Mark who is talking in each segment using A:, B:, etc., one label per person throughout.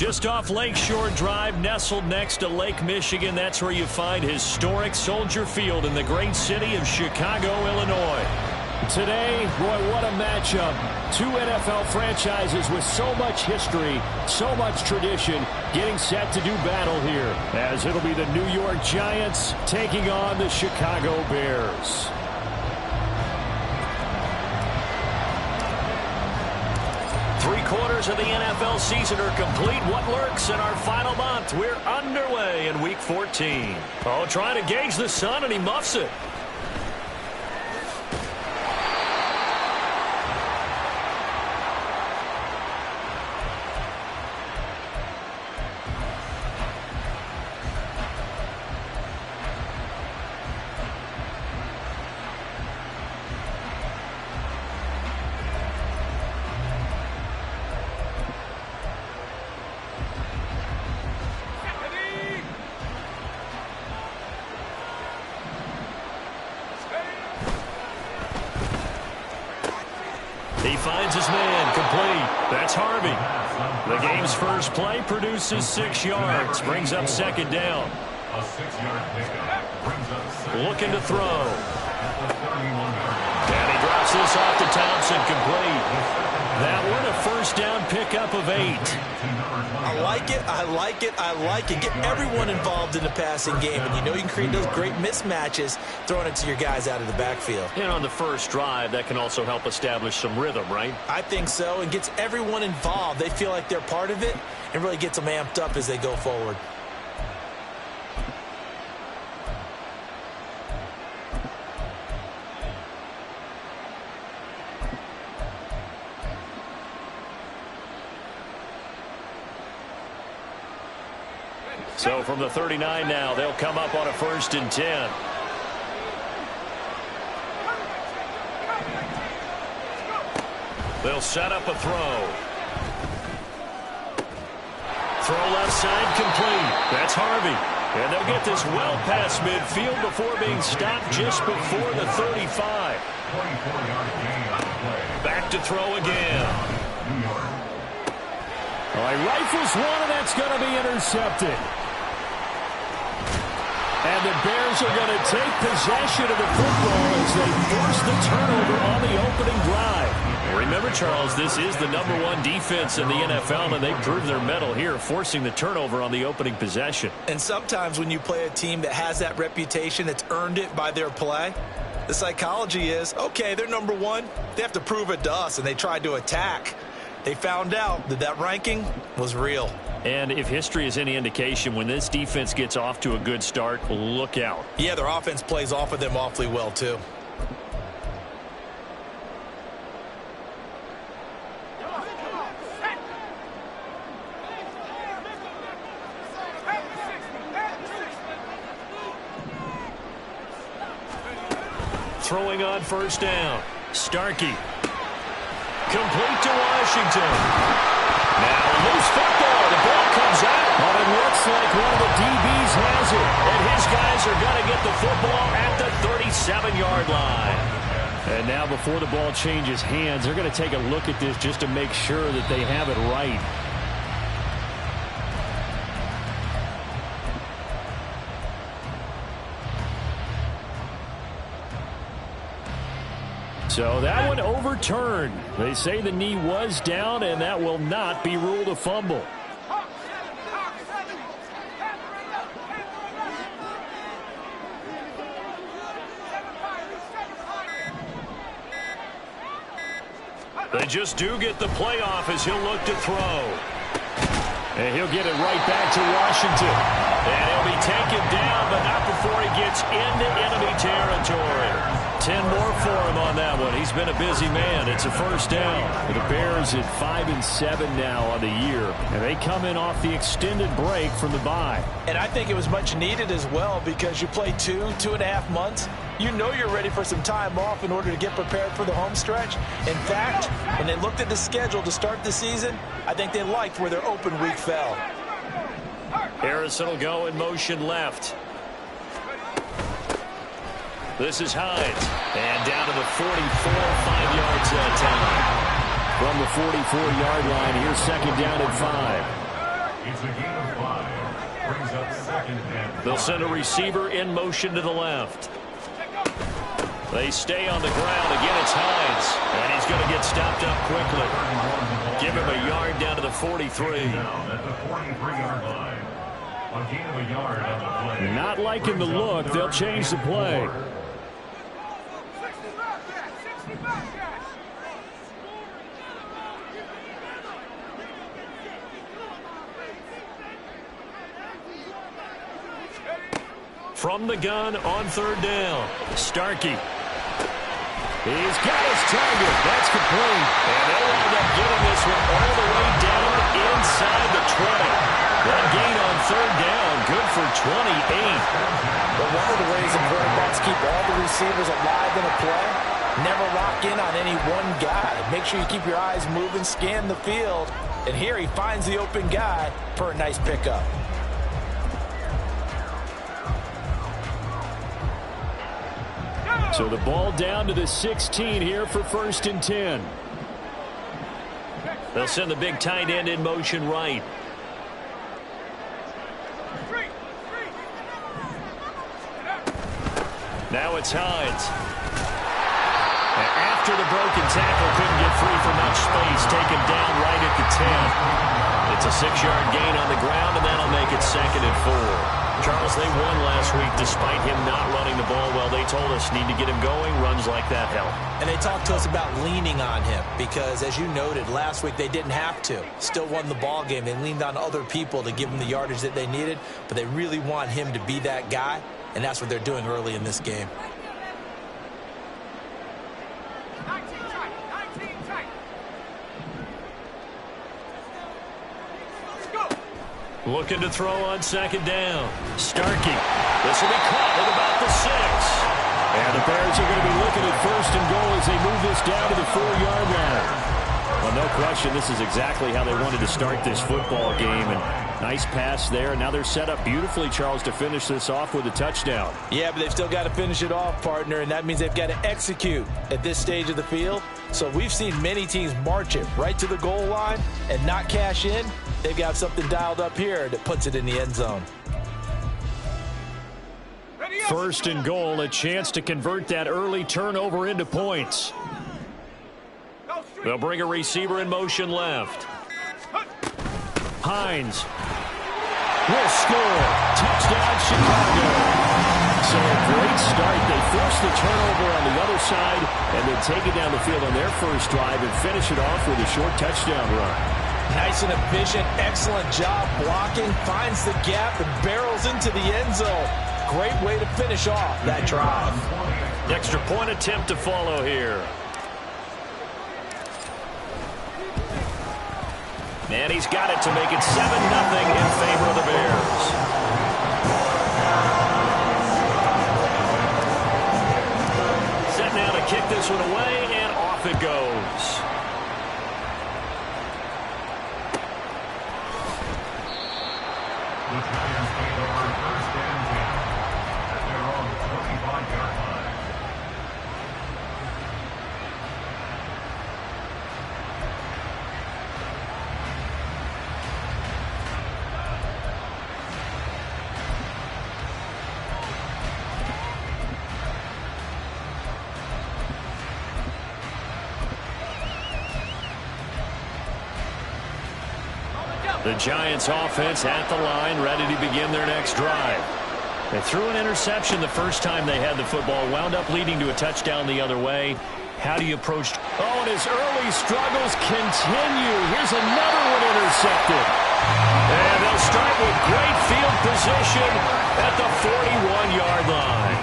A: Just off Lakeshore Drive, nestled next to Lake Michigan. That's where you find historic Soldier Field in the great city of Chicago, Illinois.
B: Today, boy, what a matchup. Two NFL franchises with so much history, so much tradition, getting set to do battle here, as it'll be the New York Giants taking on the Chicago Bears.
A: Three-quarters of the NFL season are complete. What lurks in our final month? We're underway in Week 14. Oh, trying to gauge the sun, and he muffs it. He finds his man, complete. That's Harvey. The game's first play produces 6 yards, brings up second down.
C: A 6-yard pickup brings up second.
A: Looking to throw. And he drops this off to Thompson, complete. That one a first down pickup of 8.
D: I like it, I like it, I like it. Get everyone involved in the passing game, and you know you can create those great mismatches throwing it to your guys out of the backfield.
A: And on the first drive, that can also help establish some rhythm, right?
D: I think so, and gets everyone involved. They feel like they're part of it, and really gets them amped up as they go forward.
A: So from the 39 now, they'll come up on a 1st and 10. They'll set up a throw. Throw left side, complete. That's Harvey. And they'll get this well past midfield before being stopped just before the 35. Back to throw again.
B: All right, rifles one, and that's going to be intercepted. And the Bears are going to take possession of the football as they force the turnover on the opening drive.
A: Remember, Charles, this is the #1 defense in the NFL, and they proved their mettle here, forcing the turnover on the opening possession.
D: And sometimes when you play a team that has that reputation, that's earned it by their play, the psychology is, okay, they're #1. They have to prove it to us, and they tried to attack. They found out that that ranking was real.
A: And if history is any indication, when this defense gets off to a good start, look out.
D: Yeah, their offense plays off of them awfully well, too.
A: Throwing on 1st down. Starkey. Complete to Washington. Now loose football. The ball comes out.
B: But it looks like one of the DBs has it.
A: And his guys are going to get the football at the 37-yard line.
B: And now before the ball changes hands, they're going to take a look at this just to make sure that they have it right. So that one overturned. They say the knee was down, and that will not be ruled a fumble.
A: They just do get the playoff as he'll look to throw.
B: And he'll get it right back to Washington.
A: And he'll be taken down, but not before he gets into enemy territory. 10 more for him on that one. He's been a busy man. It's a 1st down.
B: The Bears at 5-7 now on the year. And they come in off the extended break from the bye.
D: And I think it was much needed as well because you play 2.5 months. You know you're ready for some time off in order to get prepared for the home stretch. In fact, when they looked at the schedule to start the season, I think they liked where their open week fell.
A: Harrison will go in motion left. This is Hines. And down to the 44, 5 yards that time.
B: From the 44-yard line, here's 2nd down and 5.
C: It's a gain of 5. Brings up 2nd and 5.
A: They'll send a receiver in motion to the left. They stay on the ground. Again, it's Hines. And he's going to get stopped up quickly. Give him a yard down to the 43.
C: Down at the 43-yard line. A gain of a yard on the play.
B: Not liking the look. They'll change the play.
A: From the gun on 3rd down. Starkey. He's got his target. That's complete. And they'll wind up getting this one all the way down inside the 20. That gain on 3rd down, good for 28.
D: But one of the ways the quarterbacks keep all the receivers alive in a play, never lock in on any one guy. Make sure you keep your eyes moving, scan the field. And here he finds the open guy for a nice pickup.
B: So the ball down to the 16 here for 1st and 10.
A: They'll send the big tight end in motion right. Now it's Hines. And after the broken tackle, couldn't get free for much space. Taken down right at the 10. It's a 6-yard gain on the ground, and that'll make it 2nd and 4. Charles, they won last week despite him not running the ball well. They told us need to get him going. Runs like that help.
D: And they talked to us about leaning on him because, as you noted, last week they didn't have to. Still won the ball game. They leaned on other people to give them the yardage that they needed, but they really want him to be that guy, and that's what they're doing early in this game.
A: Looking to throw on 2nd down. Starkey. This will be caught at about the 6.
B: And the Bears are going to be looking at 1st and goal as they move this down to the 4-yard line. Well, no question, this is exactly how they wanted to start this football game. And nice pass there. Now they're set up beautifully, Charles, to finish this off with a touchdown.
D: Yeah, but they've still got to finish it off, partner, and that means they've got to execute at this stage of the field. So we've seen many teams march it right to the goal line and not cash in. They've got something dialed up here that puts it in the end zone.
B: 1st and goal, a chance to convert that early turnover into points.
A: They'll bring a receiver in motion left.
B: Hines will score. Touchdown, Chicago. So a great start. They force the turnover on the other side and then take it down the field on their first drive and finish it off with a short touchdown run.
D: Nice and efficient, excellent job blocking, finds the gap and barrels into the end zone. Great way to finish off that drive.
A: Extra point attempt to follow here. And he's got it to make it 7-0 in favor of the Bears. Set now to kick this one away, and off it goes.
C: The Giants take over 1st and 10 at their own 25-yard line.
A: The Giants offense at the line, ready to begin their next drive. They threw an interception the first time they had the football, wound up leading to a touchdown the other way. How do you approach?
B: Oh, and his early struggles continue. Here's another one intercepted.
A: And they'll start with great field position at the 41-yard line.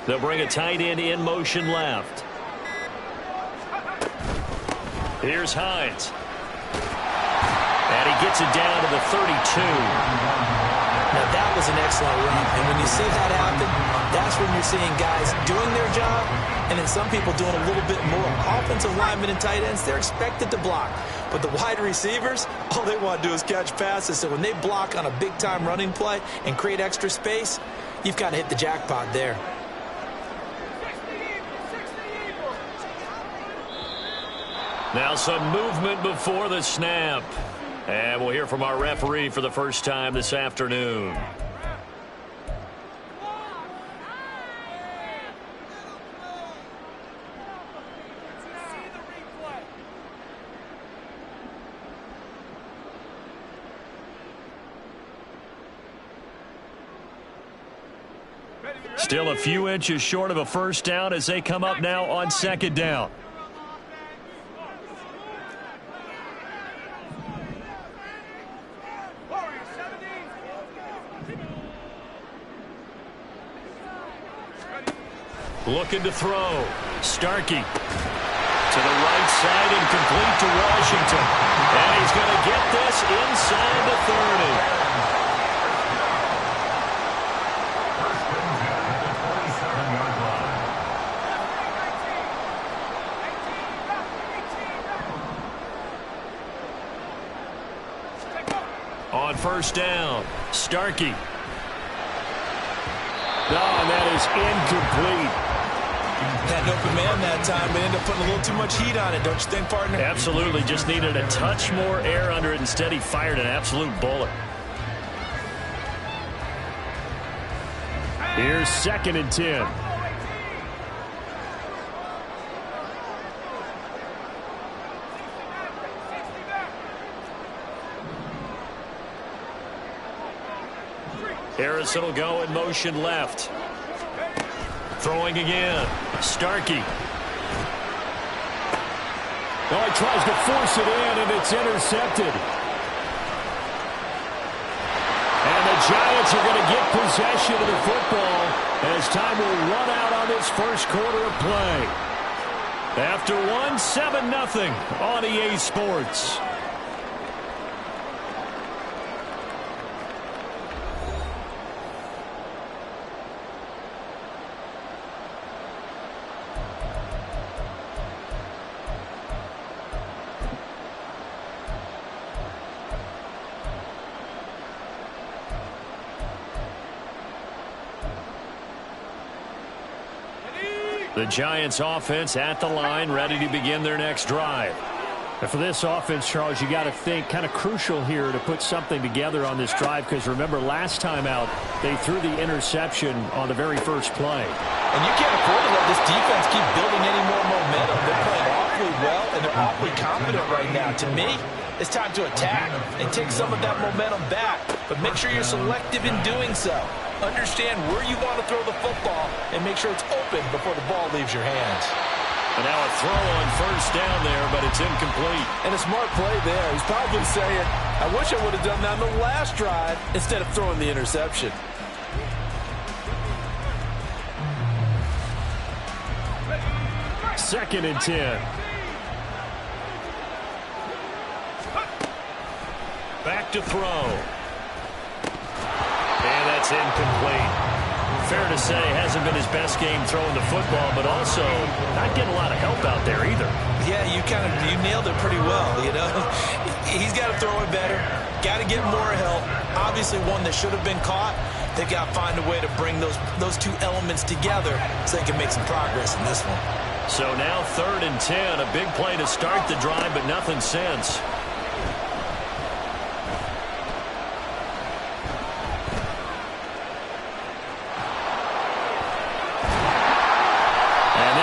A: They'll bring a tight end in motion left. Here's Hines. And he gets it down to the 32.
D: Now, that was an excellent run. And when you see that happen, that's when you're seeing guys doing their job and then some people doing a little bit more. Offensive linemen and tight ends, they're expected to block. But the wide receivers, all they want to do is catch passes. So when they block on a big-time running play and create extra space, you've got to hit the jackpot there.
A: Now some movement before the snap. And we'll hear from our referee for the first time this afternoon. Still a few inches short of a first down as they come up now on second down. Looking to throw. Starkey to the right side and complete to Washington. And he's going to get this inside the 30. On first down, Starkey. No, and that is incomplete.
D: Had an open man that time, but ended up putting a little too much heat on it, don't you think, partner?
A: Absolutely. Just needed a touch more air under it. Instead, he fired an absolute bullet.
B: Here's 2nd and 10.
A: Harrison will go in motion left. Throwing again. Starkey.
B: Oh, he tries to force it in, and it's intercepted. And the Giants are going to get possession of the football as time will run out on this first quarter of play. After one, 7-0 on EA Sports.
A: The Giants offense at the line, ready to begin their next drive.
B: And for this offense, Charles, you got to think kind of crucial here to put something together on this drive, because remember last time out they threw the interception on the very first play.
D: And you can't afford to let this defense keep building any more momentum. They're playing awfully well and they're awfully confident right now. To me, it's time to attack and take some of that momentum back, but make sure you're selective in doing so. Understand where you want to throw the football and make sure it's open before the ball leaves your hands.
A: And now a throw on first down there, but it's incomplete.
D: And a smart play there. He's probably saying, I wish I would have done that on the last drive instead of throwing the interception.
B: Second and 10.
A: Back to throw. And that's incomplete. Fair to say, hasn't been his best game throwing the football, but also not getting a lot of help out there either.
D: Yeah, you nailed it pretty well, you know. He's got to throw it better. Got to get more help. Obviously one that should have been caught. They've got to find a way to bring those two elements together so they can make some progress in this one.
A: So now 3rd and 10, a big play to start the drive, but nothing since.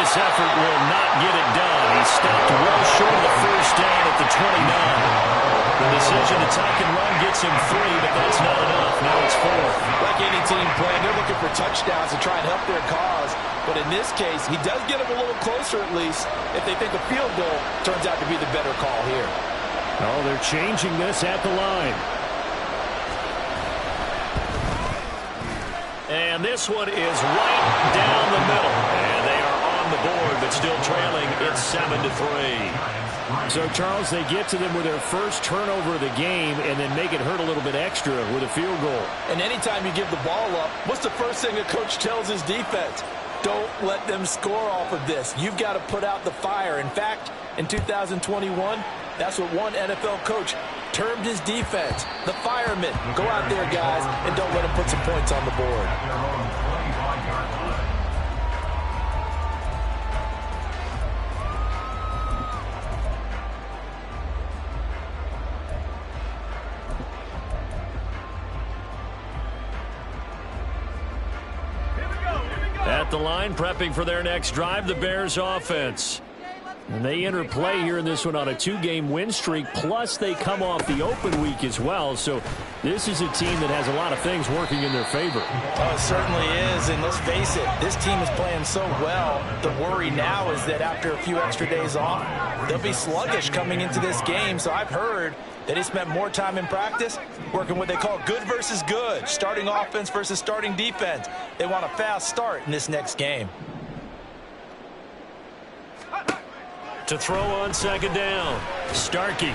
A: This effort will not get it done. He stopped well short of the first down at the 29. The decision to tuck and run gets him 3, but that's not enough. Now it's 4.
D: Like any team playing, they're looking for touchdowns to try and help their cause. But in this case, he does get them a little closer at least if they think a field goal turns out to be the better call here.
B: Oh, they're changing this at the line.
A: And this one is right down the middle. And they are on the board, but still trailing. It's 7-3.
B: So, Charles, they get to them with their first turnover of the game and then make it hurt a little bit extra with a field goal.
D: And anytime you give the ball up, what's the first thing a coach tells his defense? Don't let them score off of this. You've got to put out the fire. In fact, in 2021, that's what one NFL coach termed his defense, the firemen. Go out there, guys, and don't let them put some points on the board.
B: At the line, prepping for their next drive, the Bears offense. And they enter play here in this one on a 2-game win streak, plus they come off the open week as well. So this is a team that has a lot of things working in their favor.
D: Oh, it certainly is, and let's face it, this team is playing so well. The worry now is that after a few extra days off, they'll be sluggish coming into this game. So I've heard that he spent more time in practice working what they call good versus good, starting offense versus starting defense. They want a fast start in this next game.
B: To throw on second down, Starkey.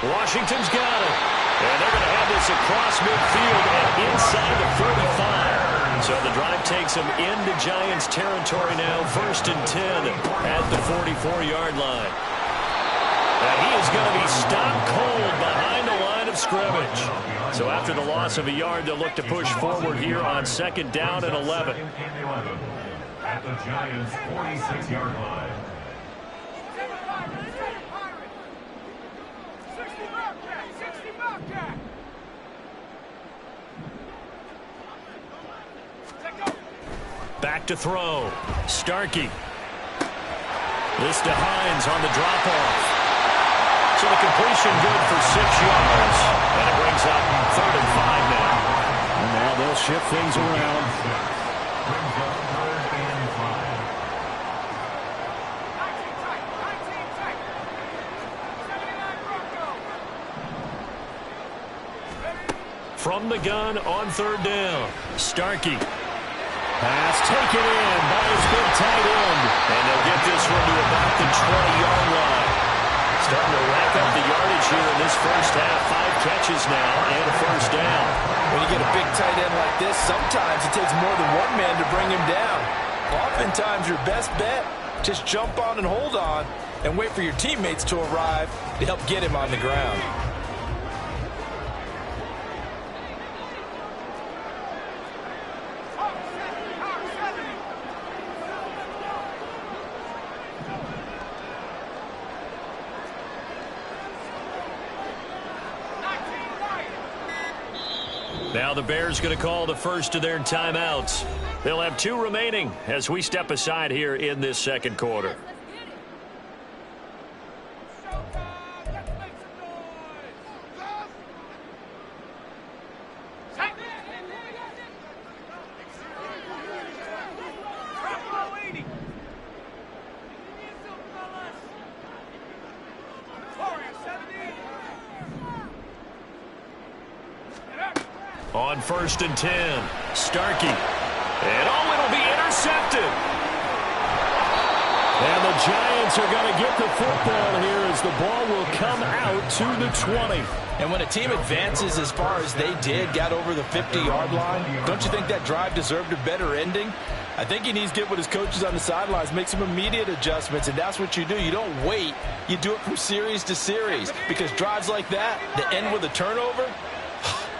B: Washington's got it. And they're going to have this across midfield and inside the 45. So the drive takes them into Giants territory now, 1st and 10 at the 44-yard line. And he is going to be stopped cold behind the line of scrimmage. So after the loss of a yard, they'll look to push forward here on 2nd down and 11.
C: At the Giants' 46-yard line.
B: Back to throw. Starkey. This to Hines on the drop-off. So the completion good for 6 yards. And it brings up 3rd and 5 now. And now they'll shift things around. From the gun on 3rd down. Starkey. Pass taken in by his big tight end. And they'll get this one to about the 20-yard line. Starting to rack up the yardage here in this first half. 5 catches now and a 1st down.
D: When you get a big tight end like this, sometimes it takes more than one man to bring him down. Oftentimes your best bet, just jump on and hold on and wait for your teammates to arrive to help get him on the ground.
B: Now the Bears going to call the first of their timeouts. They'll have 2 remaining as we step aside here in this 2nd quarter. On 1st and 10, Starkey. And it'll be intercepted. And the Giants are going to get the football here as the ball will come out to the 20.
D: And when a team advances as far as they did, got over the 50-yard line, don't you think that drive deserved a better ending? I think he needs to get with his coaches on the sidelines, make some immediate adjustments, and that's what you do. You don't wait. You do it from series to series, because drives like that end with a turnover,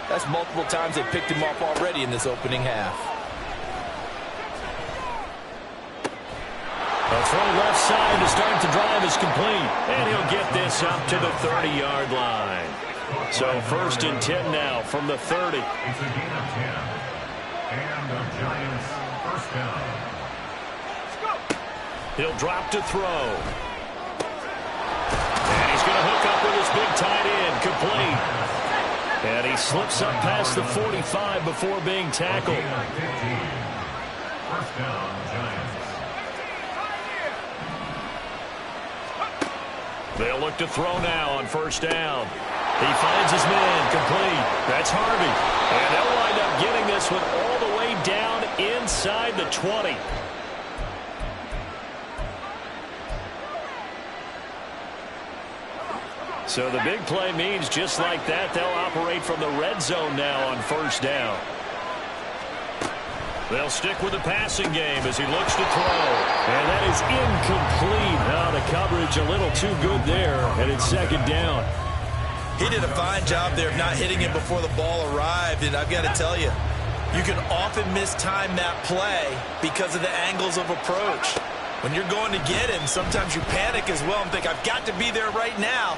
D: that's multiple times they picked him off already in this opening half.
B: A throw left side to start the drive is complete. And he'll get this up to the 30-yard line. So 1st and 10 now from the 30.
C: It's a gain of 10. And the Giants' 1st down.
B: He'll drop to throw. And he's going to hook up with his big tight end. Complete. And he slips up past the 45 before being tackled.
C: 1st down, Giants.
B: They'll look to throw now on 1st down. He finds his man, complete. That's Harvey. And they'll wind up getting this one all the way down inside the 20. So the big play means just like that, they'll operate from the red zone now on first down. They'll stick with the passing game as he looks to throw. And that is incomplete. Now the coverage a little too good there, and it's second down.
D: He did a fine job there of not hitting him before the ball arrived, and I've got to tell you, you can often mistime that play because of the angles of approach. When you're going to get him, sometimes you panic as well and think, I've got to be there right now.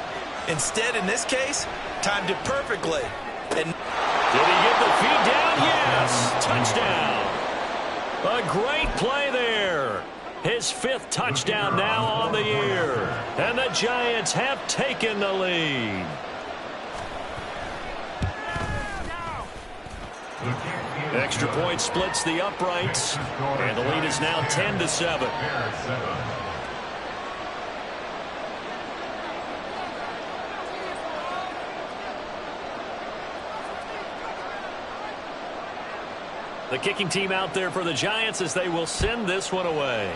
D: Instead, in this case, timed it perfectly. And
B: did he get the feed down? Yes. Touchdown. A great play there. His 5th touchdown now on the year. And the Giants have taken the lead. Extra point splits the uprights. And the lead is now 10-7. The kicking team out there for the Giants as they will send this one away.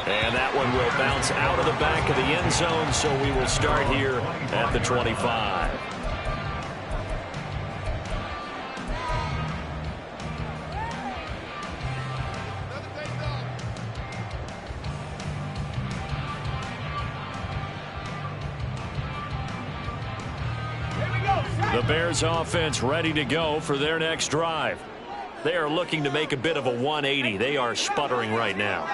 B: And that one will bounce out of the back of the end zone, so we will start here at the 25. The Bears offense ready to go for their next drive. They are looking to make a bit of a 180. They are sputtering right now.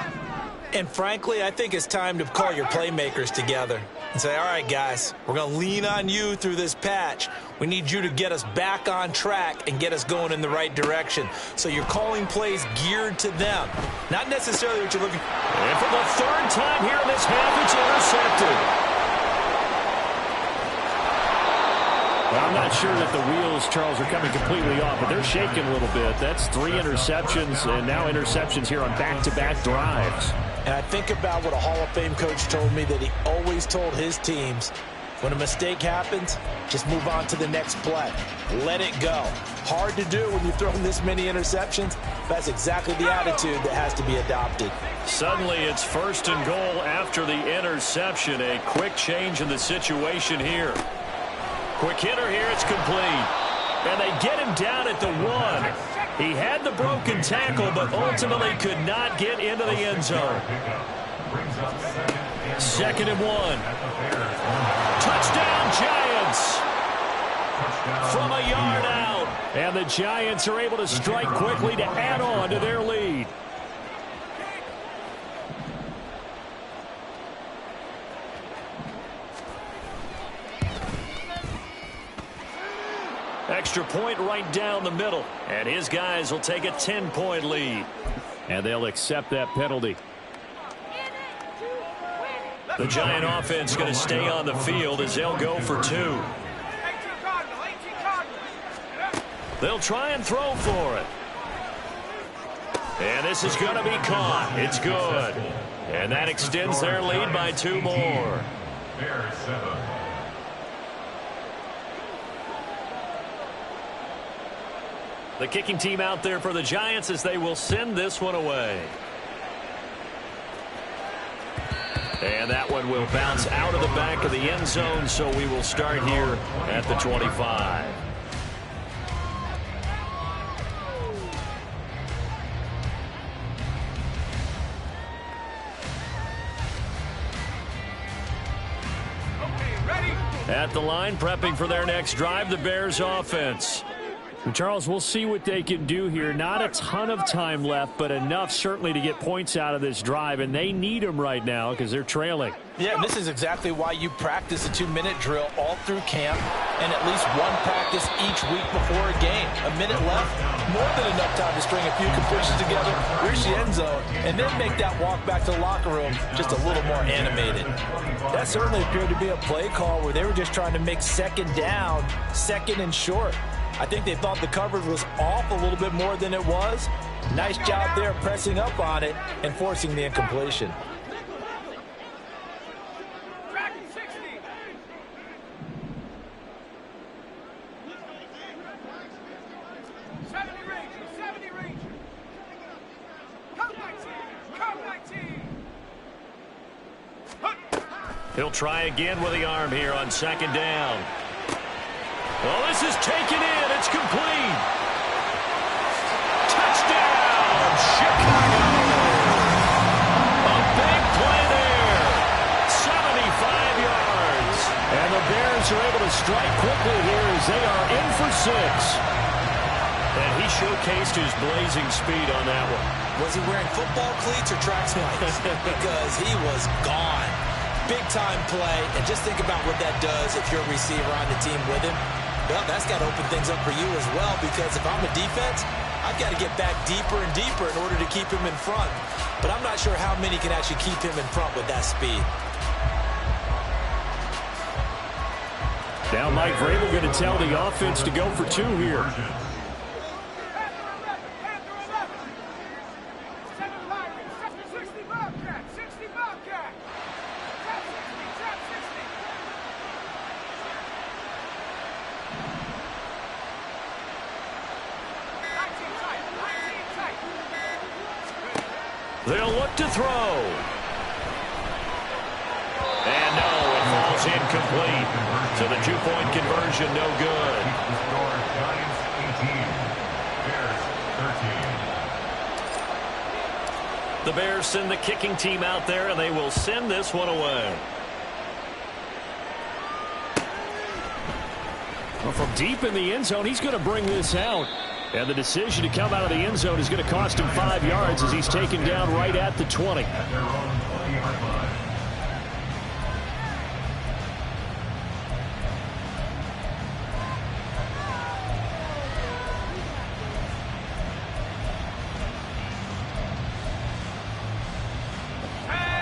D: And frankly, I think it's time to call your playmakers together and say, all right, guys, we're going to lean on you through this patch. We need you to get us back on track and get us going in the right direction. So you're calling plays geared to them, not necessarily what you're looking for.
B: And for the 3rd time here in this half, it's intercepted. Well, I'm not sure that the wheels, Charles, are coming completely off, but they're shaking a little bit. That's 3 interceptions, and now interceptions here on back-to-back drives.
D: And I think about what a Hall of Fame coach told me, that he always told his teams, when a mistake happens, just move on to the next play. Let it go. Hard to do when you've thrown this many interceptions. That's exactly the attitude that has to be adopted.
B: Suddenly, it's 1st and goal after the interception. A quick change in the situation here. Quick hitter here, it's complete. And they get him down at the 1. He had the broken tackle, but ultimately could not get into the end zone. 2nd and 1. Touchdown, Giants! From a yard out. And the Giants are able to strike quickly to add on to their lead. Extra point right down the middle. And his guys will take a 10-point lead. And they'll accept that penalty. The Giant offense going to stay on the field as they'll go for 2. They'll try and throw for it. And this is going to be caught. It's good. And that extends their lead by 2 more.
C: Bears 7.
B: The kicking team out there for the Giants as they will send this one away. And that one will bounce out of the back of the end zone, so we will start here at the 25. At the line, prepping for their next drive, the Bears offense. And Charles, we'll see what they can do here. Not a ton of time left, but enough certainly to get points out of this drive, and they need them right now because they're trailing.
D: Yeah, and this is exactly why you practice a 2-minute drill all through camp and at least one practice each week before a game. A minute left, more than enough time to string a few completions together, reach the end zone, and then make that walk back to the locker room just a little more animated. That certainly appeared to be a play call where they were just trying to make 2nd down, 2nd and short. I think they thought the coverage was off a little bit more than it was. Nice job there pressing up on it and forcing the incompletion.
A: He'll try again with the arm here on second down. Well, this is taken in. It's complete. Touchdown, Chicago. A big play there. 75 yards.
B: And the Bears are able to strike quickly here as they are in for 6.
A: And he showcased his blazing speed on that one.
D: Was he wearing football cleats or track spikes? Because he was gone. Big-time play, and just think about what that does if you're a receiver on the team with him. Well, that's got to open things up for you as well, because if I'm a defense, I've got to get back deeper and deeper in order to keep him in front. But I'm not sure how many can actually keep him in front with that speed.
B: Now Mike Vrabel going to tell the offense to go for 2 here.
A: They'll look to throw. And no, it falls incomplete. So the 2-point conversion, no good.
C: The score, Giants 18, Bears 13.
A: The Bears send the kicking team out there, and they will send this one away.
B: Well, from deep in the end zone, he's going to bring this out. And the decision to come out of the end zone is going to cost him 5 yards as he's taken down right at the 20.
C: At their own 20-yard line.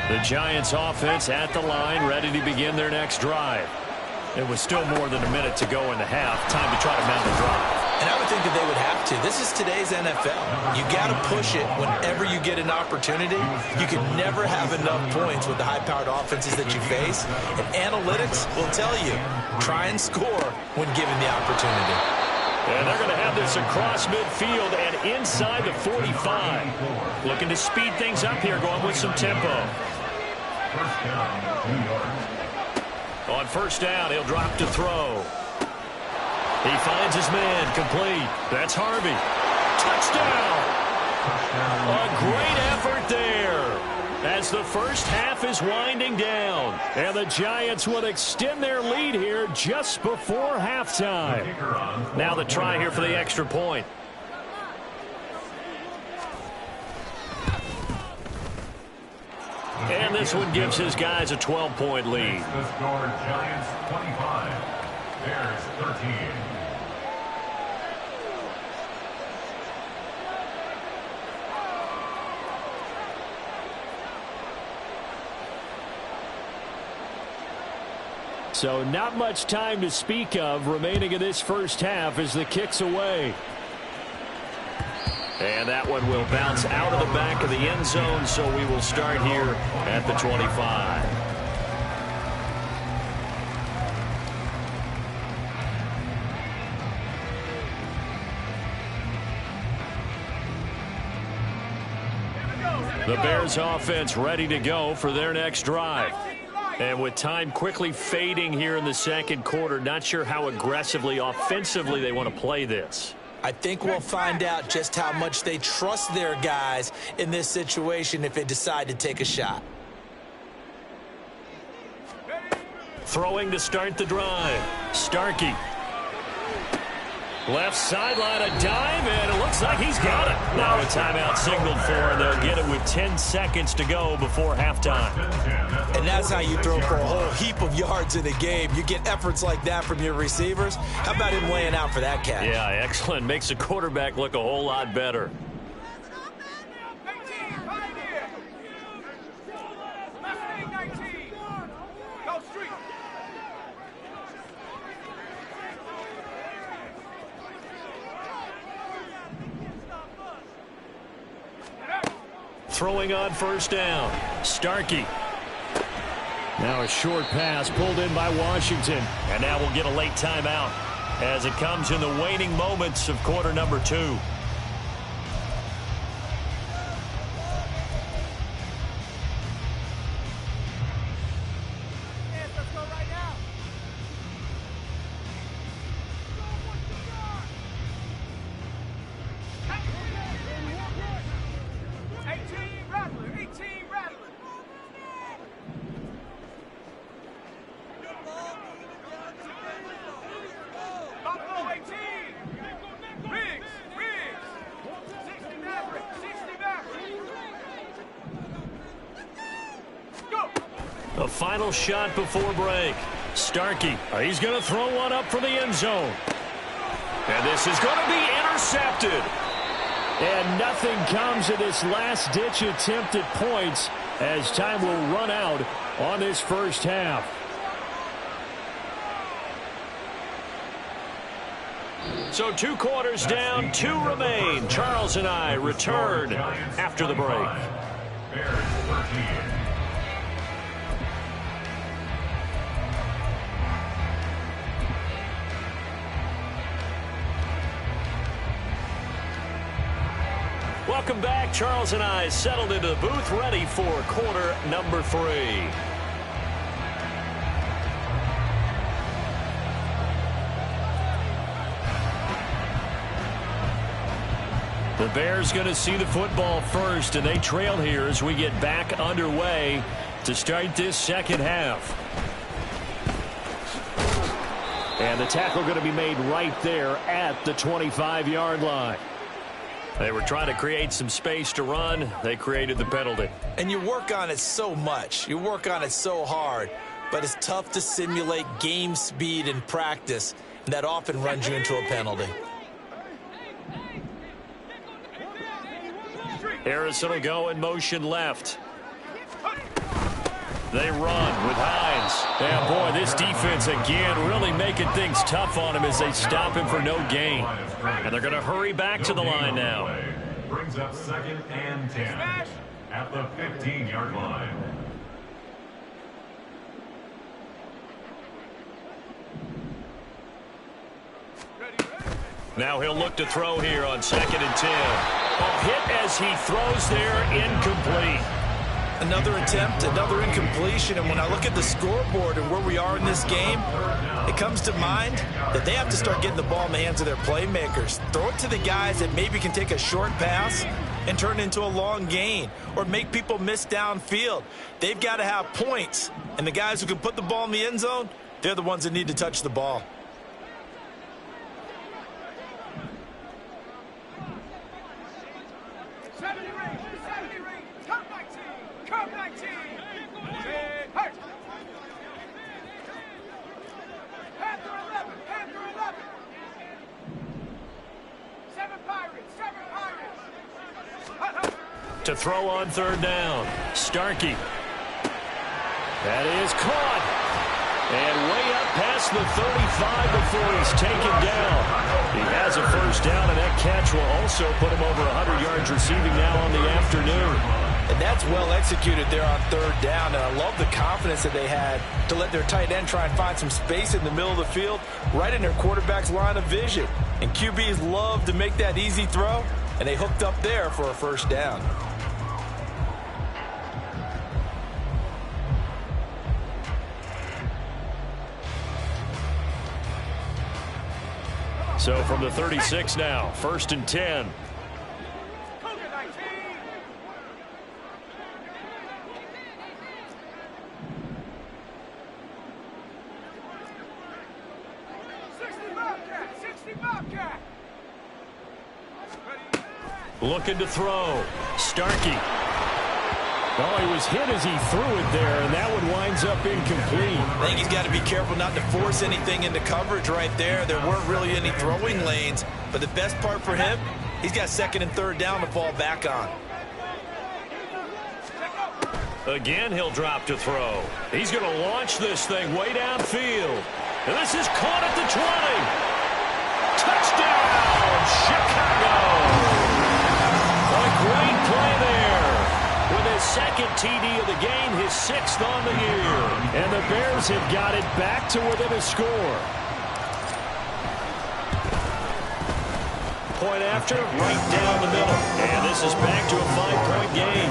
A: The Giants offense at the line, ready to begin their next drive. It was still more than a minute to go in the half. Time to try to mount a drive.
D: And I would think that they would have to. This is today's NFL. You got to push it whenever you get an opportunity. You can never have enough points with the high-powered offenses that you face. And analytics will tell you, try and score when given the opportunity.
A: And they're going to have this across midfield and inside the 45. Looking to speed things up here, going with some tempo.
C: First down, New York.
A: On first down, he'll drop to throw. He finds his man, complete. That's Harvey. Touchdown! A great effort there as the first half is winding down.
B: And the Giants will extend their lead here just before halftime.
A: Now the try here for the extra point. And this one gives his guys a 12-point lead.
C: The score, Giants 25, Bears 13.
B: So not much time to speak of remaining in this first half as the kick's away.
A: And that one will bounce out of the back of the end zone, so we will start here at the 25. The Bears offense ready to go for their next drive. And with time quickly fading here in the second quarter, not sure how aggressively, offensively they want to play this.
D: I think we'll find out just how much they trust their guys in this situation if they decide to take a shot.
A: Throwing to start the drive. Starkey. Left sideline, a dive, and it looks like he's got it. Now a timeout signaled for, and they'll get it with 10 seconds to go before halftime.
D: And that's how you throw for a whole heap of yards in a game. You get efforts like that from your receivers. How about him laying out for that catch?
A: Yeah, excellent. Makes the quarterback look a whole lot better. Throwing on first down. Starkey.
B: Now a short pass pulled in by Washington.
A: And now we'll get a late timeout as it comes in the waning moments of quarter number 2.
B: A final shot before break. Starkey, he's going to throw one up for the end zone.
A: And this is going to be intercepted.
B: And nothing comes of this last-ditch attempt at points as time will run out on this first half. So 2 quarters down, 2 remain. Charles and I return after the break.
C: Bears 13.
B: Welcome back. Charles and I settled into the booth, ready for quarter number 3. The Bears going to see the football first, and they trail here as we get back underway to start this second half. And the tackle going to be made right there at the 25-yard line. They were trying to create some space to run. They created the penalty.
D: And you work on it so much. You work on it so hard. But it's tough to simulate game speed in practice. And that often runs you into a penalty.
B: Harrison will go in motion left. They run with Hines. Yeah, boy, this defense again really making things tough on him as they stop him for no gain. And they're going to hurry back to the line now.
C: Brings up 2nd and 10 at the 15-yard line.
B: Now he'll look to throw here on 2nd and 10. A hit as he throws there, incomplete.
D: Another attempt, another incompletion, and when I look at the scoreboard and where we are in this game, it comes to mind that they have to start getting the ball in the hands of their playmakers. Throw it to the guys that maybe can take a short pass and turn it into a long gain or make people miss downfield. They've got to have points, and the guys who can put the ball in the end zone, they're the ones that need to touch the ball.
B: To throw on 3rd down. Starkey. That is caught. And way up past the 35 before he's taken down. He has a first down, and that catch will also put him over 100 yards receiving now on the afternoon.
D: And that's well executed there on 3rd down. And I love the confidence that they had to let their tight end try and find some space in the middle of the field, right in their quarterback's line of vision. And QBs love to make that easy throw, and they hooked up there for a first down.
B: So from the 36 now, 1st and 10. Looking to throw. Starkey. Well, he was hit as he threw it there, and that one winds up incomplete.
D: I think he's got to be careful not to force anything into coverage right there. There weren't really any throwing lanes, but the best part for him, he's got 2nd and 3rd down to fall back on.
B: Again, he'll drop to throw. He's going to launch this thing way downfield. And this is caught at the 20. Touchdown, Chicago! A great play there. With his 2nd TD of the game, his 6th on the year. And the Bears have got it back to within a score. Point after, right down the middle. And this is back to a 5-point game.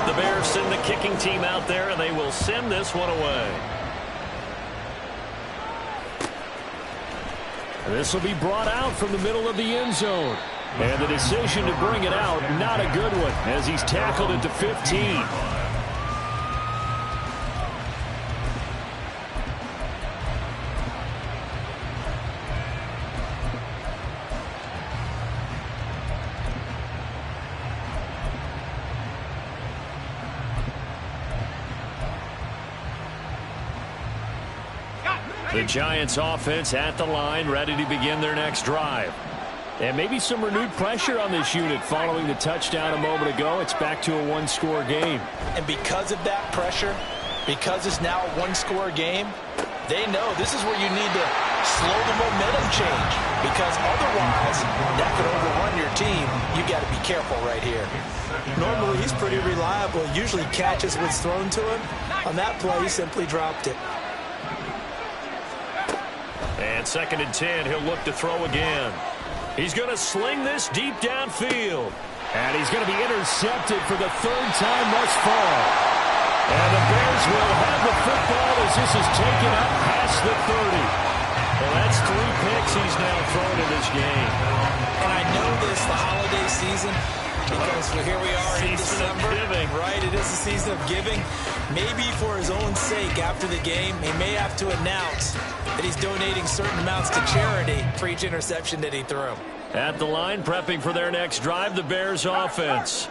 B: The Bears send the kicking team out there, and they will send this one away. This will be brought out from the middle of the end zone. And the decision to bring it out, not a good one, as he's tackled at the 15. The Giants offense at the line, ready to begin their next drive. And maybe some renewed pressure on this unit following the touchdown a moment ago. It's back to a one-score game.
D: And because of that pressure, because it's now a one-score game, they know this is where you need to slow the momentum change, because otherwise that could overrun your team. You got to be careful right here. Normally he's pretty reliable. Usually catches what's thrown to him. On that play, he simply dropped it.
B: And 2nd and 10, he'll look to throw again. He's going to sling this deep downfield. And he's going to be intercepted for the 3rd time thus far. And the Bears will have the football as this is taken up past the 30. Well, that's 3 picks he's now thrown in this game.
D: And I know this, the holiday season, because here we are in December, right? It is the season of giving. Maybe for his own sake, after the game, he may have to announce that he's donating certain amounts to charity for each interception that he threw.
B: At the line, prepping for their next drive, the Bears offense.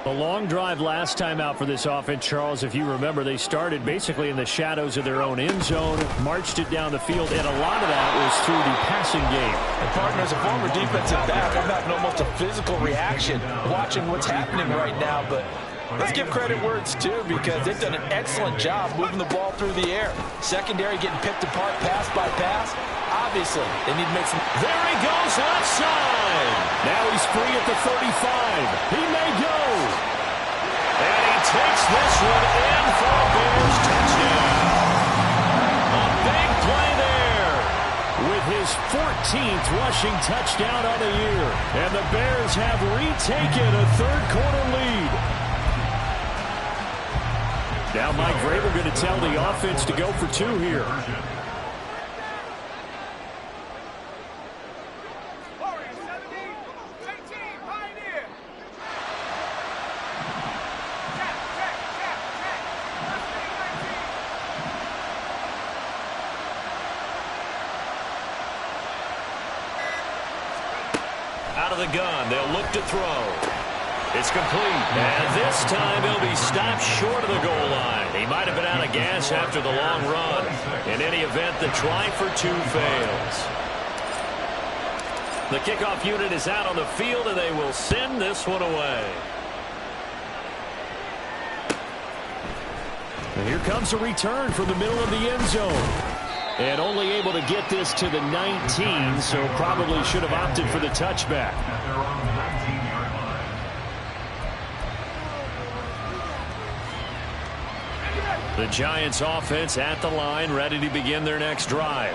B: A long drive last time out for this offense, Charles. If you remember, they started basically in the shadows of their own end zone, marched it down the field, and a lot of that was through the passing game.
D: And partner, as a former defensive back, I'm having almost a physical reaction watching what's happening right now. But let's give credit where it's due, because they've done an excellent job moving the ball through the air. Secondary getting picked apart pass by pass. Obviously, they need to make some...
B: There he goes, left side. Now he's free at the 35. He may go. And he takes this one in for a Bears touchdown. A big play there with his 14th rushing touchdown on the year. And the Bears have retaken a 3rd quarter lead. Now Mike Vrabel going to tell the offense to go for 2 here. Out of the gun, they'll look to throw. It's complete, and this time he'll be stopped short of the goal line. He might have been out of gas after the long run. In any event, the try for 2 fails. The kickoff unit is out on the field, and they will send this one away. And here comes a return from the middle of the end zone. And only able to get this to the 19, so probably should have opted for the touchback. The Giants offense at the line, ready to begin their next drive.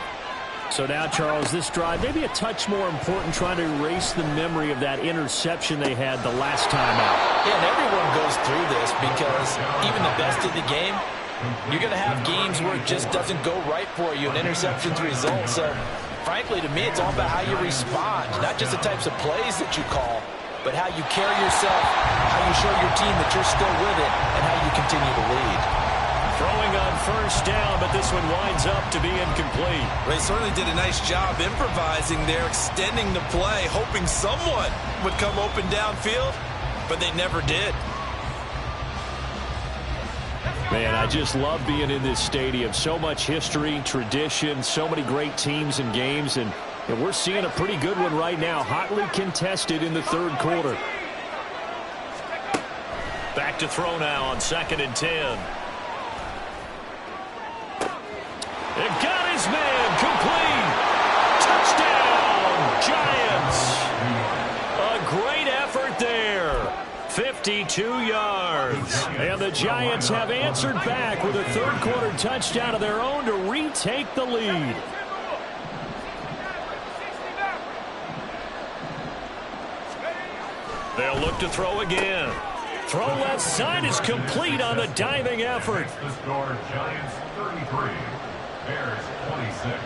B: So now, Charles, this drive maybe a touch more important, trying to erase the memory of that interception they had the last time out.
D: Yeah, and everyone goes through this, because even the best of the game, you're going to have games where it just doesn't go right for you, and interceptions result. So, frankly, to me, it's all about how you respond, not just the types of plays that you call, but how you carry yourself, how you show your team that you're still with it, and how you continue to lead.
B: Throwing on 1st down, but this one winds up to be incomplete.
D: They certainly did a nice job improvising there, extending the play, hoping someone would come open downfield, but they never did.
B: Man, I just love being in this stadium. So much history, tradition, so many great teams and games, and we're seeing a pretty good one right now, hotly contested in the 3rd quarter. Back to throw now on 2nd and 10. It got his man, complete. Touchdown, Giants. A great effort there. 52 yards. And the Giants have answered back with a 3rd quarter touchdown of their own to retake the lead. They'll look to throw again. Throw left side is complete on the diving effort.
C: The score, Giants 33, Bears 26.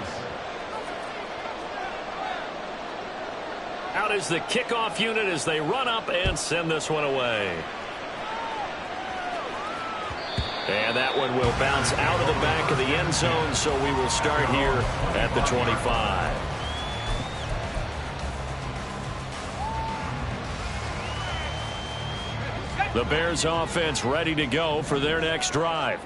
B: Out is the kickoff unit as they run up and send this one away. And that one will bounce out of the back of the end zone, so we will start here at the 25. The Bears offense ready to go for their next drive.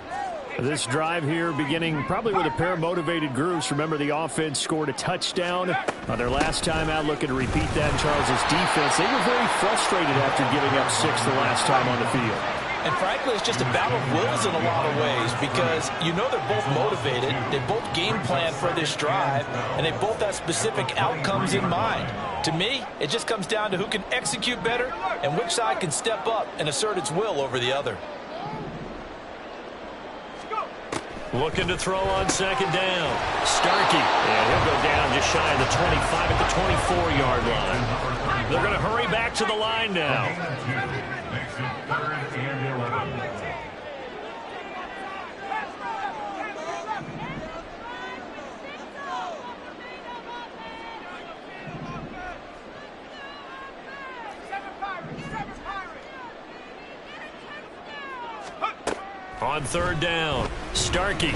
B: This drive here beginning probably with a pair of motivated groups. Remember, the offense scored a touchdown on their last time out, looking to repeat that in Charles' defense. They were very frustrated after giving up 6 the last time on the field.
D: And frankly, it's just a battle of wills in a lot of ways because you know they're both motivated, they both game plan for this drive, and they both have specific outcomes in mind. To me, it just comes down to who can execute better and which side can step up and assert its will over the other.
A: Looking to throw on second down. Starkey. And he'll go down just shy of the 25 at the 24-yard line. They're going to hurry back to the line now.
C: Makes it 3rd and 11.
A: On 3rd down, Starkey. And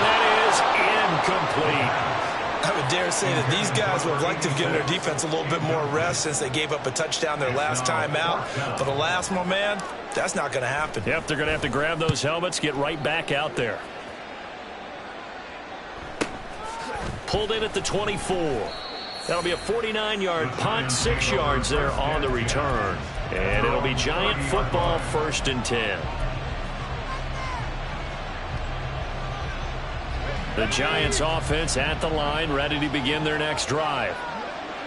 A: that is incomplete.
D: I would dare say that these guys would have liked to have given their defense a little bit more rest since they gave up a touchdown their last time out. But alas, my man, that's not going to happen.
A: Yep, they're going to have to grab those helmets, get right back out there. Pulled in at the 24. That'll be a 49-yard punt, 6 yards there on the return. And it'll be Giant football, 1st and 10. The Giants offense at the line, ready to begin their next drive.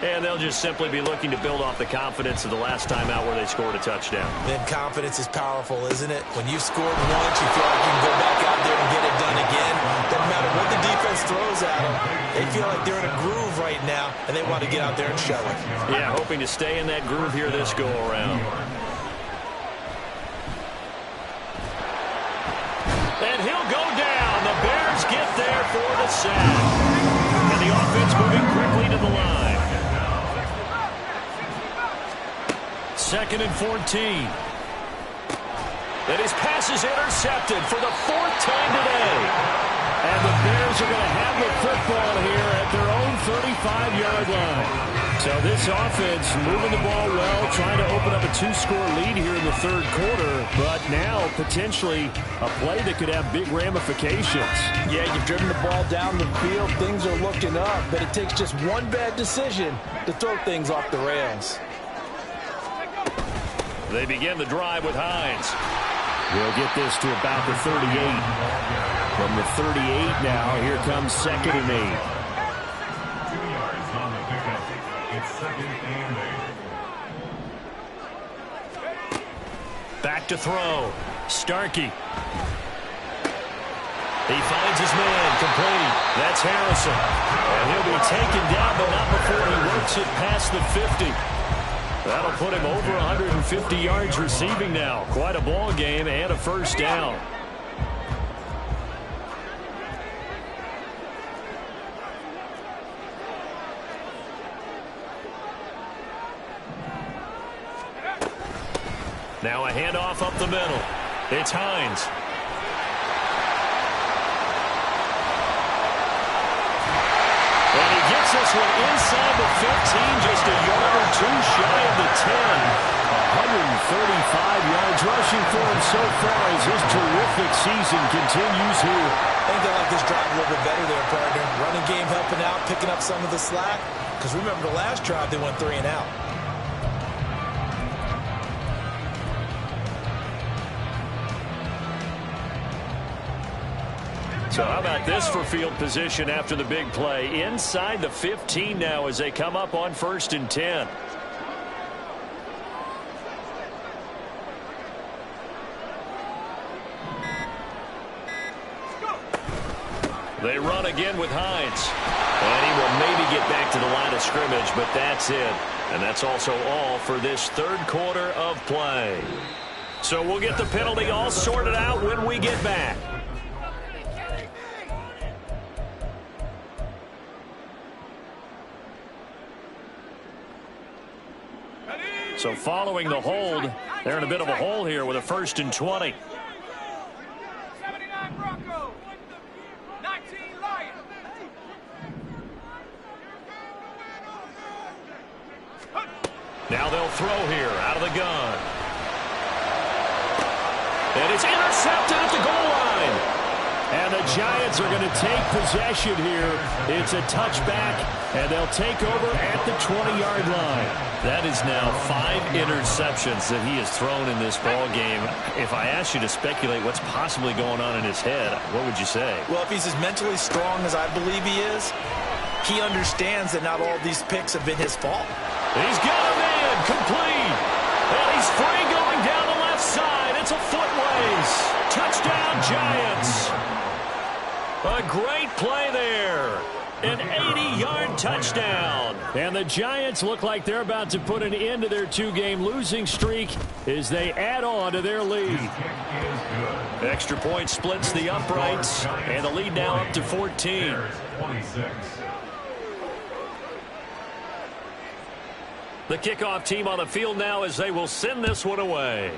A: And they'll just simply be looking to build off the confidence of the last time out where they scored a touchdown.
D: Then confidence is powerful, isn't it? When you've scored once, you feel like you can go back out there and get it done again. Doesn't matter what the defense throws at them. They feel like they're in a groove right now, and they want to get out there and show it.
A: Yeah, hoping to stay in that groove here this go-around. And he'll go down. The Bears get there for the sack. And the offense moving quickly to the line. 2nd and 14. And his pass is intercepted for the 4th time today. And the Bears are going to have the football here at their own 35-yard line. So this offense moving the ball well, trying to open up a 2-score lead here in the 3rd quarter. But now potentially a play that could have big ramifications.
D: Yeah, you've driven the ball down the field. Things are looking up, but it takes just one bad decision to throw things off the rails.
A: They begin the drive with Hines.
B: We'll get this to about the 38. From the 38 now, here comes 2nd and 8.
C: 2 yards on the pickup. It's 2nd and 8.
A: Back to throw. Starkey. He finds his man, complete. That's Harrison. And he'll be taken down, but not before he works it past the 50. That'll put him over 150 yards receiving now. Quite a ball game and a 1st down. Now a handoff up the middle. It's Hines. And he gets this one inside the 15, just a yard or 2 shy of the 10. 135 yards rushing for him so far as his terrific season continues here.
D: I think they like this drive a little bit better there, partner. Running game helping out, picking up some of the slack. Because remember the last drive, they went 3 and out.
A: So how about this for field position after the big play? Inside the 15 now as they come up on 1st and 10. They run again with Hines. And he will maybe get back to the line of scrimmage, but that's it. And that's also all for this 3rd quarter of play. So we'll get the penalty all sorted out when we get back. So following the hold, they're in a bit of a hole here with a 1st and 20.
E: 79 Broncos, 19 Lions.
A: Now they'll throw here out of the gun.
B: And it's intercepted at the goal line. And the Giants are going to take possession here. It's a touchback, and they'll take over at the 20-yard line.
A: That is now 5 interceptions that he has thrown in this ball game. If I asked you to speculate what's possibly going on in his head, what would you say?
D: Well, if he's as mentally strong as I believe he is, he understands that not all these picks have been his fault.
B: He's got a man complete. And he's free going down the left side. It's a foot race. Touchdown, Giants. A great play there. An 80-yard touchdown. And the Giants look like they're about to put an end to their 2-game losing streak as they add on to their lead.
A: Extra point splits the uprights, and the lead now up to 14. The kickoff team on the field now as they will send this one away.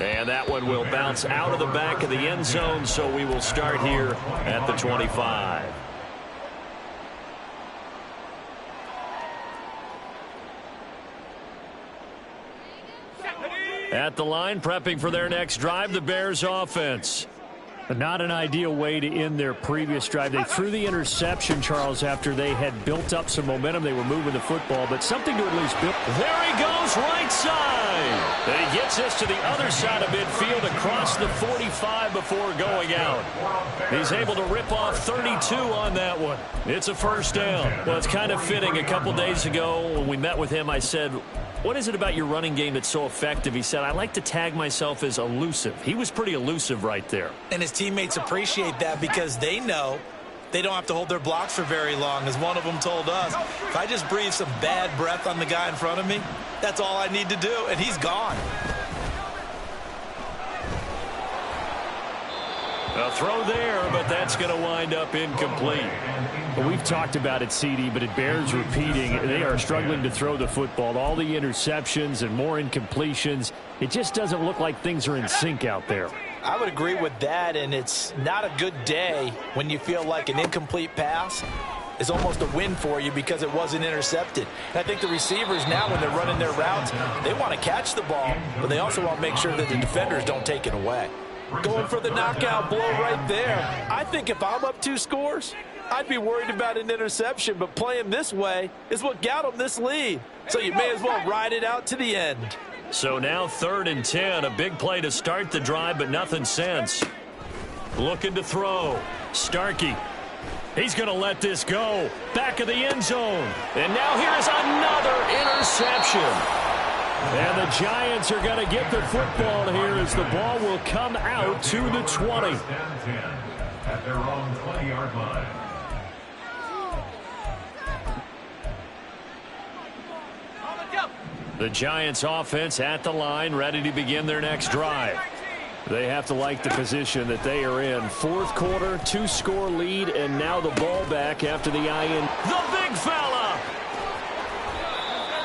A: And that one will bounce out of the back of the end zone, so we will start here at the 25. At the line, prepping for their next drive, the Bears offense.
B: Not an ideal way to end their previous drive. They threw the interception, Charles, after they had built up some momentum. They were moving the football, but something to at least build.
A: There he goes, right side. And he gets us to the other side of midfield across the 45 before going out. He's able to rip off 32 on that one. It's a first down. Well, it's kind of fitting. A couple days ago when we met with him, I said, what is it about your running game that's so effective? He said, I like to tag myself as elusive. He was pretty elusive right there.
D: And his teammates appreciate that because they know they don't have to hold their blocks for very long. As one of them told us, if I just breathe some bad breath on the guy in front of me, that's all I need to do, and he's gone.
A: A throw there, but that's going to wind up incomplete.
B: Well, we've talked about it, CD, but it bears repeating. They are struggling to throw the football. All the interceptions and more incompletions. It just doesn't look like things are in sync out there.
D: I would agree with that, and it's not a good day when you feel like an incomplete pass is almost a win for you because it wasn't intercepted. And I think the receivers now, when they're running their routes, they want to catch the ball, but they also want to make sure that the defenders don't take it away. Going for the knockout blow right there. I think if I'm up 2 scores, I'd be worried about an interception, but playing this way is what got them this lead. So you may as well ride it out to the end.
A: So now 3rd and 10, a big play to start the drive, but nothing since. Looking to throw. Starkey. He's going to let this go. Back of the end zone. And now here's another interception.
B: And the Giants are going to get the football here as the ball will come out to the 20.
C: At their own 20-yard line.
A: The Giants offense at the line, ready to begin their next drive.
B: They have to like the position that they are in. 4th quarter, 2-score lead, and now the ball back after the IN.
A: The big fella!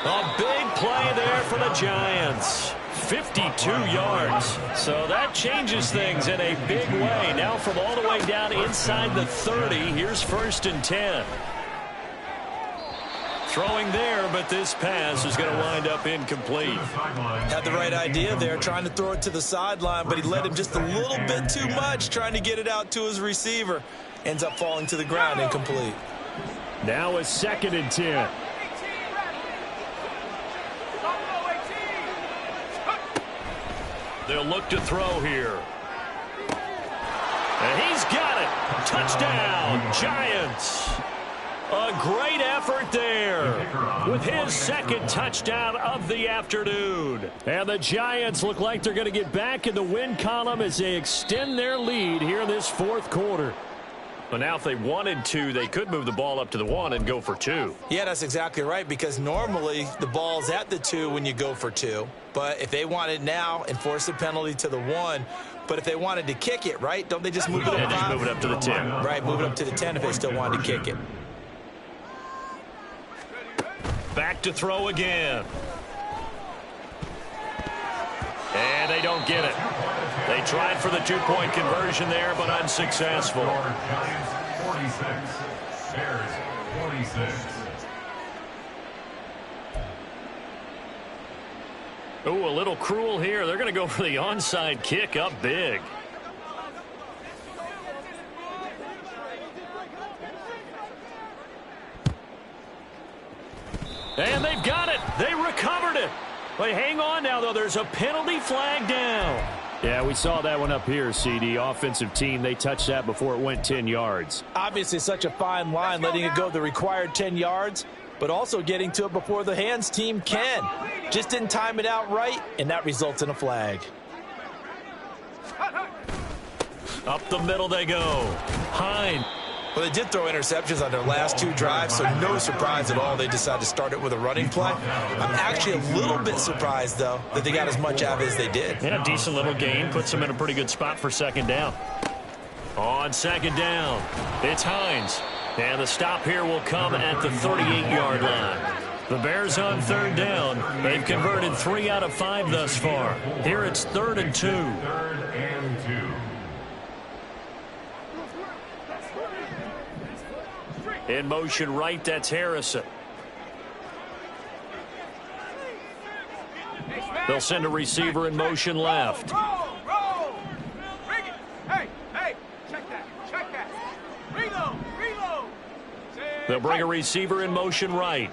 A: A big play there for the Giants. 52 yards. So that changes things in a big way. Now from all the way down inside the 30, here's 1st and 10. Throwing there, but this pass is going to wind up incomplete.
D: Had the right idea there, trying to throw it to the sideline, but he led him just a little bit too much, trying to get it out to his receiver. Ends up falling to the ground, incomplete.
B: Now a 2nd and 10.
A: They'll look to throw here. And he's got it. Touchdown, Giants. A great effort there with his 2nd touchdown of the afternoon.
B: And the Giants look like they're going to get back in the win column as they extend their lead here in this 4th quarter.
A: But now if they wanted to, they could move the ball up to the 1 and go for 2.
D: Yeah, that's exactly right, because normally the ball's at the 2 when you go for 2. But if they want it now, enforce the penalty to the 1. But if they wanted to kick it, right, don't they just move it up?
A: And just move it up to the 10.
D: Right, move it up to the 10 if they still wanted to kick it.
A: Back to throw again. And they don't get it. They tried for the 2-point conversion there, but unsuccessful.
C: Giants 46, Bears 46.
A: Oh, a little cruel here. They're going to go for the onside kick up big. And they've got it. They recovered it. But hang on now, though. There's a penalty flag down.
B: Yeah, we saw that one up here, CD. Offensive team, they touched that before it went 10 yards.
D: Obviously such a fine line, letting it go the required 10 yards, but also getting to it before the hands team can. Just didn't time it out right, and that results in a flag.
A: Up the middle they go. Hines.
D: Well, they did throw interceptions on their last 2 drives, so no surprise at all they decided to start it with a running play. I'm actually a little bit surprised, though, that they got as much out of it as they did.
A: Yeah, decent little gain. Puts them in a pretty good spot for second down. On second down, it's Hines. And the stop here will come at the 38-yard line. The Bears on third down. They've converted 3 out of 5 thus far. Here it's 3rd and 2.
C: 3rd and 2.
A: In motion right, that's Harrison. They'll send a receiver in motion left.
E: Roll. Bring it. Hey, check that. Reload.
A: They'll bring a receiver in motion right.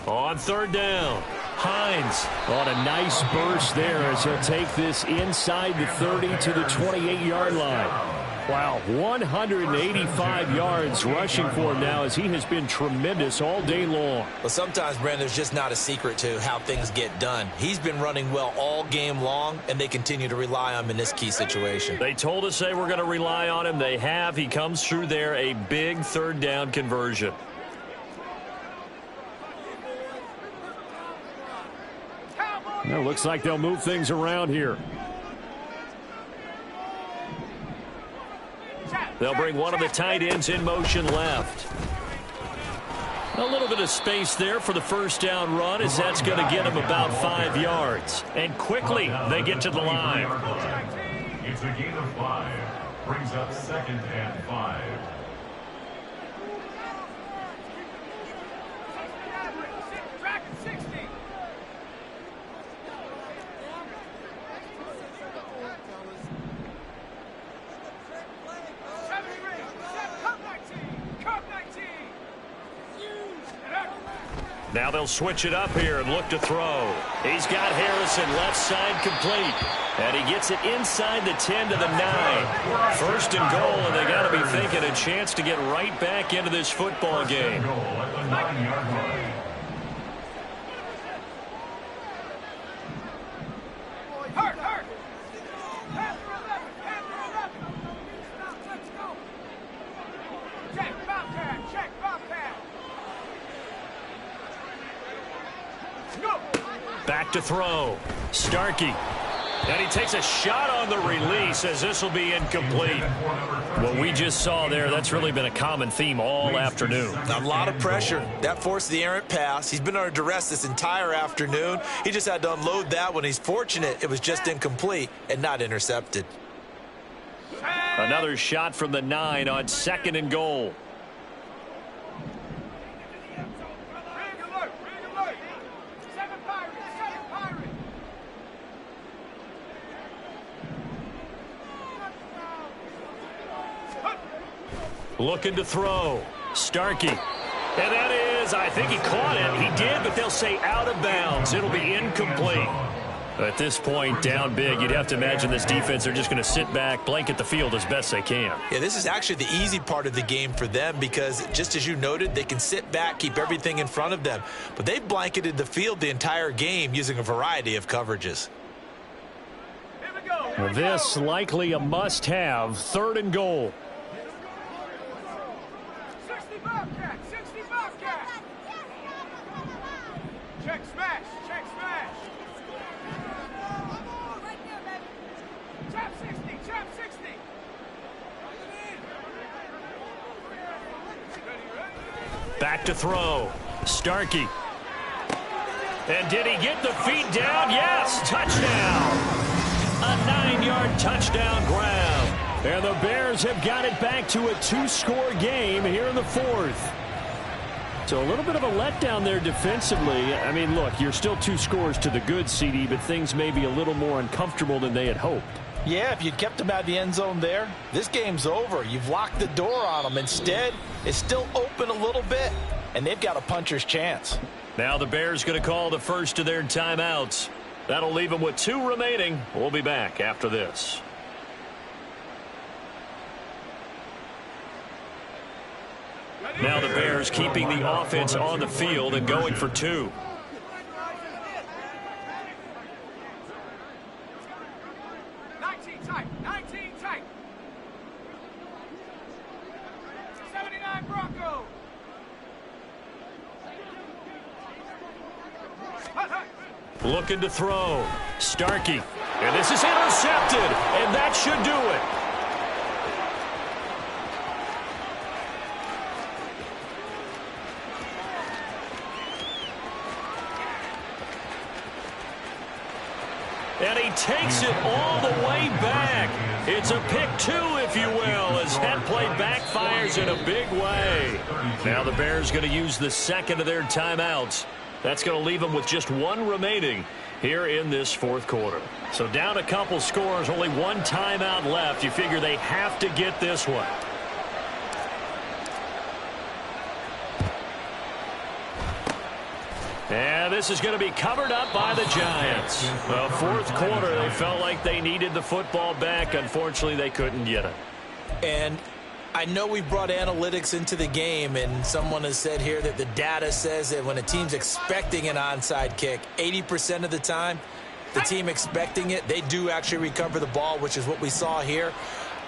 A: On third down, Hines.
B: On a nice burst there as he'll take this inside the 30 to the 28-yard line. Wow, 185 yards rushing for him now as he has been tremendous all day long.
D: Well, sometimes, Brandon, there's just not a secret to how things get done. He's been running well all game long, and they continue to rely on him in this key situation.
A: They told us they were going to rely on him. They have. He comes through there, a big third down conversion.
B: It looks like they'll move things around here.
A: They'll bring one of the tight ends in motion left. A little bit of space there for the first down run as that's going to get them about 5 yards. And quickly they get to the line.
C: It's a gain of 5. Brings up 2nd and 5.
A: Now they'll switch it up here and look to throw. He's got Harrison left side complete. And he gets it inside the 10 to the 9. 1st and goal, and they got to be thinking a chance to get right back into this football game.
C: Goal at the 9-yard line.
E: Hurt. Check Bobcat.
A: Back to throw. Starkey. And he takes a shot on the release as this will be incomplete. What we just saw there, that's really been a common theme all afternoon.
D: A lot of pressure. That forced the errant pass. He's been under duress this entire afternoon. He just had to unload that one. He's fortunate it was just incomplete and not intercepted.
A: Another shot from the 9 on 2nd and goal. Looking to throw. Starkey. And that is, I think he caught it. He did, but they'll say out of bounds. It'll be incomplete. At this point, down big, you'd have to imagine this defense are just going to sit back, blanket the field as best they can.
D: Yeah, this is actually the easy part of the game for them because, just as you noted, they can sit back, keep everything in front of them. But they've blanketed the field the entire game using a variety of coverages.
B: This likely a must-have. 3rd and goal.
E: 60 Bobcat. Check smash. Trap 60.
A: Back to throw. Starkey. And did he get the feet down? Yes, touchdown. A 9-yard touchdown grab.
B: And the Bears have got it back to a 2-score game here in the 4th. So a little bit of a letdown there defensively. I mean, look, you're still 2 scores to the good, CD, but things may be a little more uncomfortable than they had hoped.
D: Yeah, if you'd kept them out of the end zone there, this game's over. You've locked the door on them. Instead, it's still open a little bit, and they've got a puncher's chance.
A: Now the Bears going to call the first of their timeouts. That'll leave them with 2 remaining. We'll be back after this. Now the Bears keeping the offense on the field and going for 2. Looking to throw. Starkey. And this is intercepted. And that should do it. And he takes it all the way back. It's a pick 2, if you will, as that play backfires in a big way. Now the Bears going to use the second of their timeouts. That's going to leave them with just 1 remaining here in this 4th quarter. So down a couple scores, only 1 timeout left. You figure they have to get this one. And this is going to be covered up by the Giants. Well, 4th quarter, they felt like they needed the football back. Unfortunately, they couldn't get it.
D: And I know we brought analytics into the game, and someone has said here that the data says that when a team's expecting an onside kick, 80% of the time, the team expecting it, they do actually recover the ball, which is what we saw here.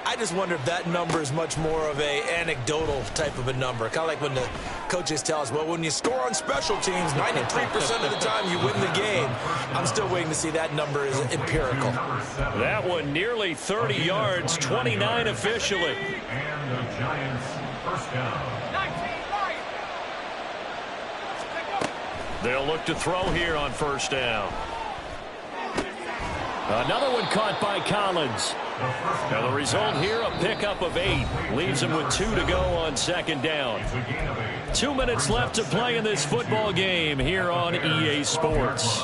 D: I just wonder if that number is much more of a anecdotal type of a number. Kind of like when the coaches tell us, well, when you score on special teams, 93% of the time you win the game. I'm still waiting to see that number is empirical.
A: That one nearly 30 yards, 29 officially.
C: And the Giants first down.
A: They'll look to throw here on first down.
B: Another one caught by Collins.
A: Now the result here, a pickup of 8. Leaves him with 2 to go on second down.
B: 2 minutes left to play in this football game here on EA Sports.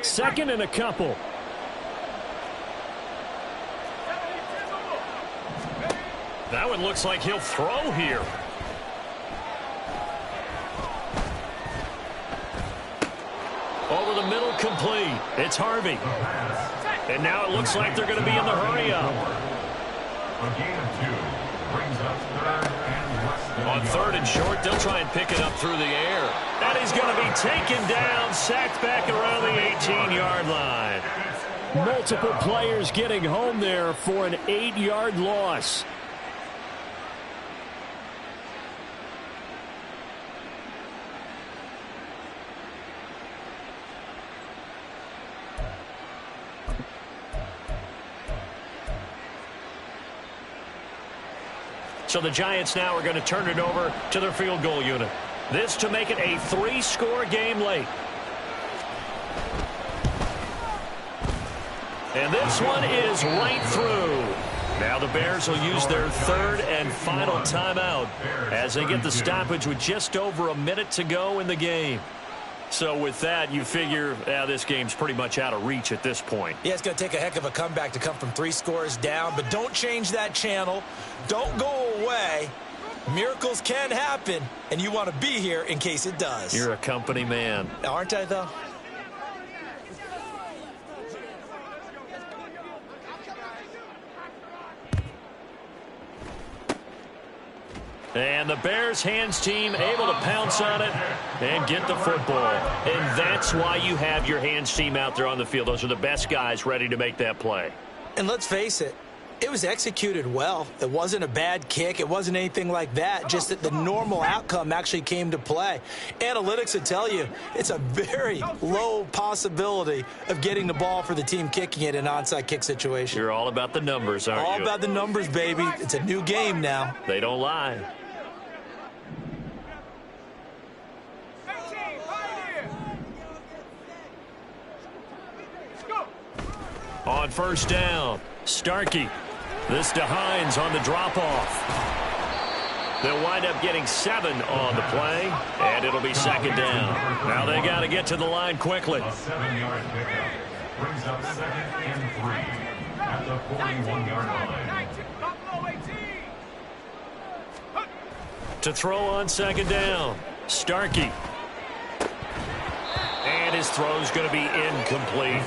B: Second and a couple.
A: That one looks like he'll throw here. Over the middle, complete. It's Harvey. And now it looks like they're going to be in the hurry-up. On 3rd and short, they'll try and pick it up through the air. And he's going to be taken down, sacked back around the 18-yard line.
B: Multiple players getting home there for an 8-yard loss.
A: So the Giants now are going to turn it over to their field goal unit. This to make it a 3-score game late. And this one is right through. Now the Bears will use their 3rd and final timeout as they get the stoppage with just over a minute to go in the game. So with that, you figure this game's pretty much out of reach at this point.
D: Yeah, it's going to take a heck of a comeback to come from 3 scores down, but don't change that channel. Don't go away. Miracles can happen, and you want to be here in case it does.
A: You're a company man.
D: Aren't I, though?
A: And the Bears hands team able to pounce on it and get the football. And that's why you have your hands team out there on the field. Those are the best guys ready to make that play.
D: And let's face it, it was executed well. It wasn't a bad kick. It wasn't anything like that. Just that the normal outcome actually came to play. Analytics would tell you it's a very low possibility of getting the ball for the team kicking it in an onside kick situation.
A: You're all about the numbers, aren't you?
D: All about the numbers, baby. It's a new game now.
A: They don't lie.
B: On first down, Starkey. This to Hines on the drop-off. They'll wind up getting 7 on the play, and it'll be second down. Now they got to get to the line quickly.
C: A 7-yard pickup brings up 2nd and 3 at the 41-yard line.
B: To throw on second down, Starkey. And his throw's going to be incomplete.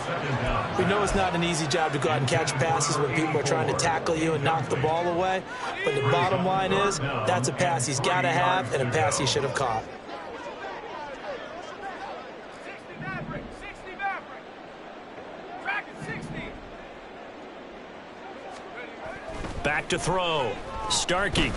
D: We know it's not an easy job to go out and catch passes when people are trying to tackle you and knock the ball away. But the bottom line is, that's a pass he's got to have and a pass he should have caught.
E: 60 Maverick, 60 Maverick. Track at 60.
B: Back to throw, Starkey.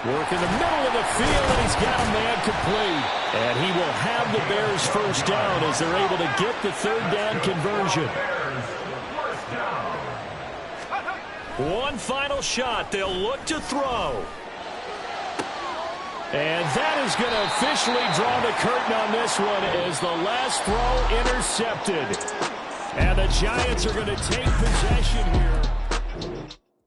B: Work in the middle of the field, and he's got a man complete. And he will have the Bears first down as they're able to get the third down conversion. One final shot. They'll look to throw. And that is going to officially draw the curtain on this one as the last throw intercepted. And the Giants are going to take possession here.